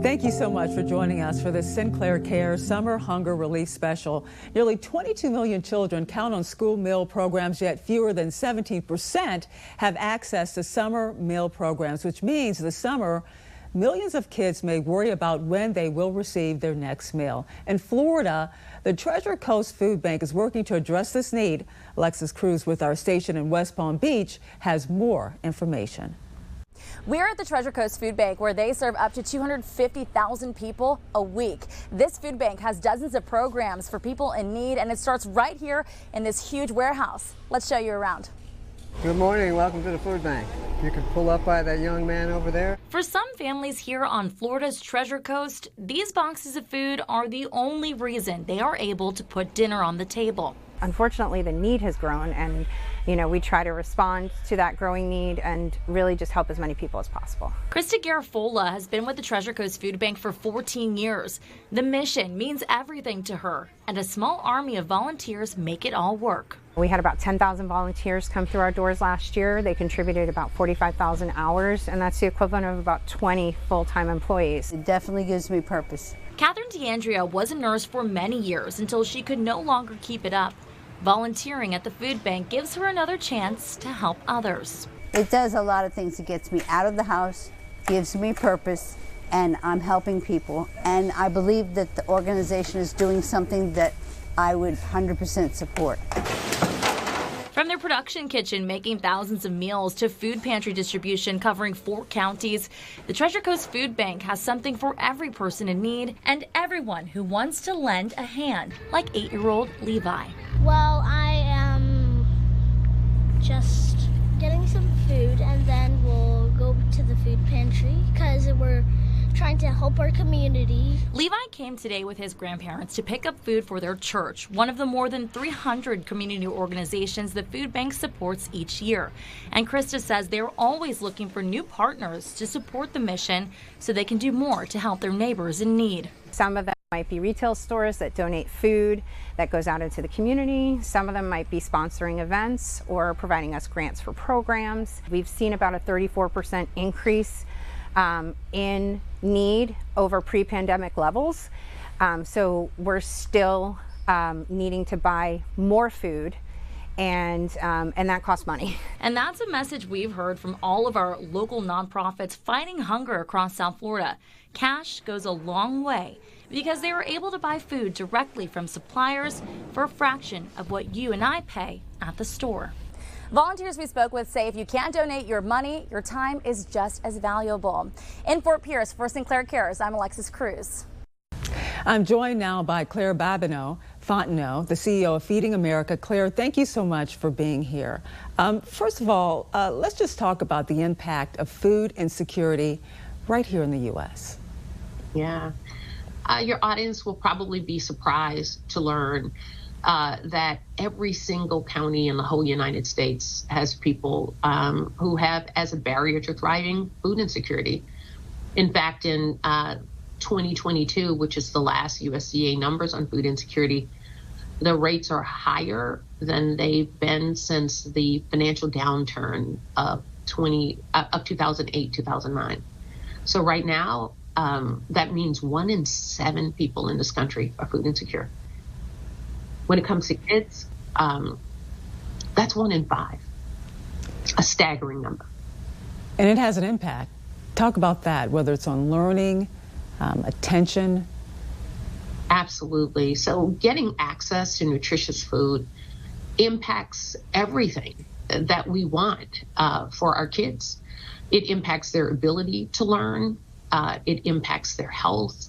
Thank you so much for joining us for this Sinclair Care Summer Hunger Relief Special. Nearly 22 million children count on school meal programs, yet fewer than 17% have access to summer meal programs, which means this summer, millions of kids may worry about when they will receive their next meal. In Florida, the Treasure Coast Food Bank is working to address this need. Alexis Cruz with our station in West Palm Beach has more information. We're at the Treasure Coast Food Bank, where they serve up to 250,000 people a week. This food bank has dozens of programs for people in need, and it starts right here in this huge warehouse. Let's show you around. Good morning. Welcome to the food bank. You can pull up by that young man over there. For some families here on Florida's Treasure Coast, these boxes of food are the only reason they are able to put dinner on the table. Unfortunately, the need has grown, and we try to respond to that growing need and really just help as many people as possible. Krista Garafola has been with the Treasure Coast Food Bank for 14 years. The mission means everything to her, and a small army of volunteers make it all work. We had about 10,000 volunteers come through our doors last year. They contributed about 45,000 hours, and that's the equivalent of about 20 full-time employees. It definitely gives me purpose. Catherine DeAndrea was a nurse for many years until she could no longer keep it up. Volunteering at the food bank gives her another chance to help others. It does a lot of things. It gets me out of the house, gives me purpose, and I'm helping people. And I believe that the organization is doing something that I would 100% support. From their production kitchen making thousands of meals to food pantry distribution covering 4 counties, the Treasure Coast Food Bank has something for every person in need and everyone who wants to lend a hand, like 8-year-old Levi. Well, I am just getting some food, and then we'll go to the food pantry because we're trying to help our community. Levi came today with his grandparents to pick up food for their church, one of the more than 300 community organizations the food bank supports each year. And Krista says they're always looking for new partners to support the mission so they can do more to help their neighbors in need. Some of them might be retail stores that donate food that goes out into the community. Some of them might be sponsoring events or providing us grants for programs. We've seen about a 34% increase in need over pre-pandemic levels. So we're still needing to buy more food, and that costs money. And that's a message we've heard from all of our local nonprofits fighting hunger across South Florida. Cash goes a long way because they are able to buy food directly from suppliers for a fraction of what you and I pay at the store. Volunteers we spoke with say if you can't donate your money, your time is just as valuable. In Fort Pierce for Sinclair Cares, I'm Alexis Cruz. I'm joined now by Claire Fontenot, the CEO of Feeding America. Claire, thank you so much for being here. First of all, let's just talk about the impact of food insecurity right here in the U.S. Yeah. Your audience will probably be surprised to learn that every single county in the whole United States has people who have as a barrier to thriving food insecurity. In fact, in 2022, which is the last USDA numbers on food insecurity, the rates are higher than they've been since the financial downturn of 2008, 2009. So right now, that means 1 in 7 people in this country are food insecure. When it comes to kids, that's 1 in 5, a staggering number. And it has an impact. Talk about that, whether it's on learning, attention. Absolutely. So getting access to nutritious food impacts everything that we want for our kids. It impacts their ability to learn. It impacts their health.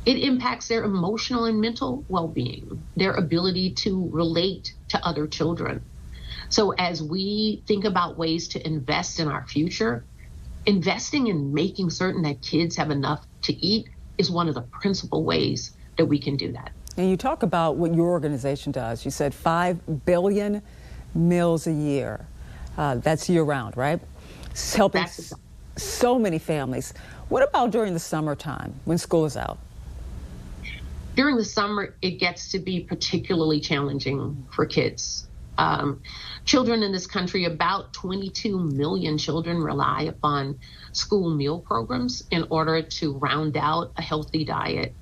It impacts their emotional and mental well-being, their ability to relate to other children. So as we think about ways to invest in our future, investing in making certain that kids have enough to eat is one of the principal ways that we can do that. And you talk about what your organization does. You said 5 billion meals a year. That's year-round, right? It's helping so many families. What about during the summertime when school is out? During the summer, it gets to be particularly challenging for kids. Children in this country, about 22 million children rely upon school meal programs in order to round out a healthy diet.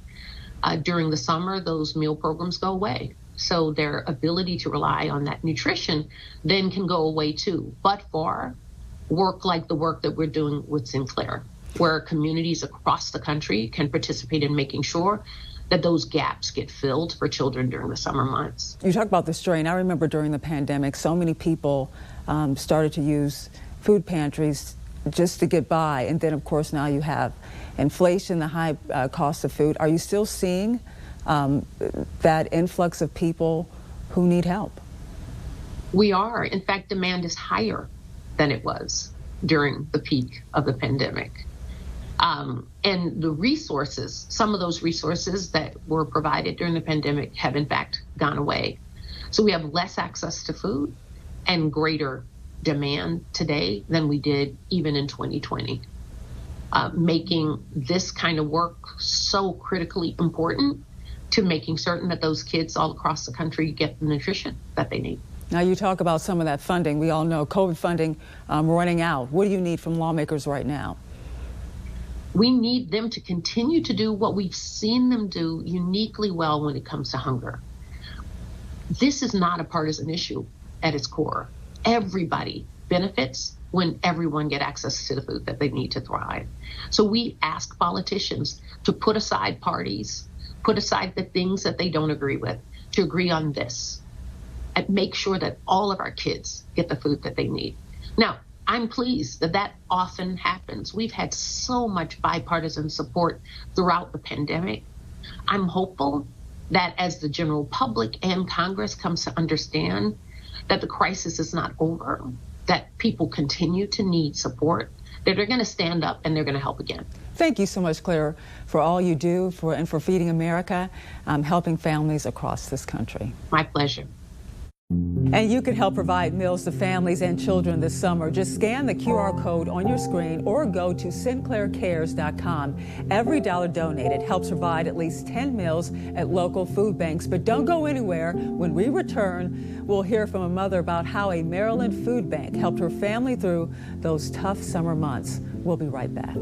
During the summer, those meal programs go away. So their ability to rely on that nutrition then can go away too, but for work like the work that we're doing with Sinclair, where communities across the country can participate in making sure that those gaps get filled for children during the summer months. You talk about the strain. I remember during the pandemic, so many people started to use food pantries just to get by. And then, of course, now you have inflation, the high cost of food. Are you still seeing that influx of people who need help? We are. In fact, demand is higher than it was during the peak of the pandemic. And the resources, some of those resources that were provided during the pandemic have in fact gone away. So we have less access to food and greater demand today than we did even in 2020, making this kind of work so critically important to making certain that those kids all across the country get the nutrition that they need. Now you talk about some of that funding. We all know COVID funding running out. What do you need from lawmakers right now? We need them to continue to do what we've seen them do uniquely well when it comes to hunger. This is not a partisan issue at its core. Everybody benefits when everyone get access to the food that they need to thrive. So we ask politicians to put aside parties, put aside the things that they don't agree with, to agree on this and make sure that all of our kids get the food that they need. Now, I'm pleased that that often happens. We've had so much bipartisan support throughout the pandemic. I'm hopeful that as the general public and Congress comes to understand that the crisis is not over, that people continue to need support, that they're going to stand up and they're going to help again. Thank you so much, Claire, for all you do and for Feeding America, helping families across this country. My pleasure. And you can help provide meals to families and children this summer. Just scan the QR code on your screen or go to sinclaircares.com. Every dollar donated helps provide at least 10 meals at local food banks. But don't go anywhere. When we return, we'll hear from a mother about how a Maryland food bank helped her family through those tough summer months. We'll be right back.